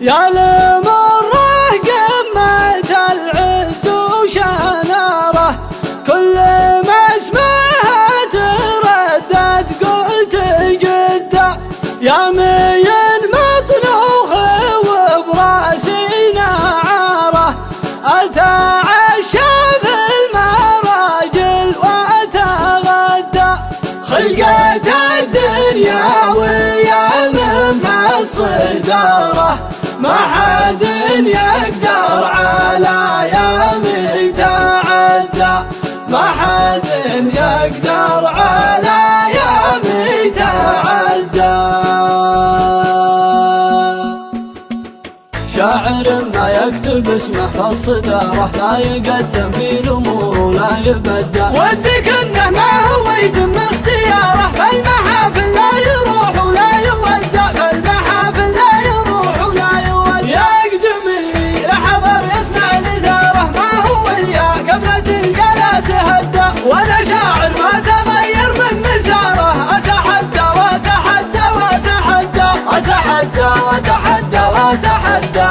يا لمره قمة العز وشناره، كل ما اسمعها تردد قلت جده. يا مين مطنوخ وبراسي نعاره، اتعشى في المراجل واتغدى. خلقت الدنيا ويا من الصداره، ما حد يقدر على يامي تعدى. ما حد يقدر على يامي تعدى. شاعر ما يكتب اسمه في الصدارة، لا يقدم في الأمور ولا يبدى. ودك انه ما هو يتم اختياره، فالمحافل لا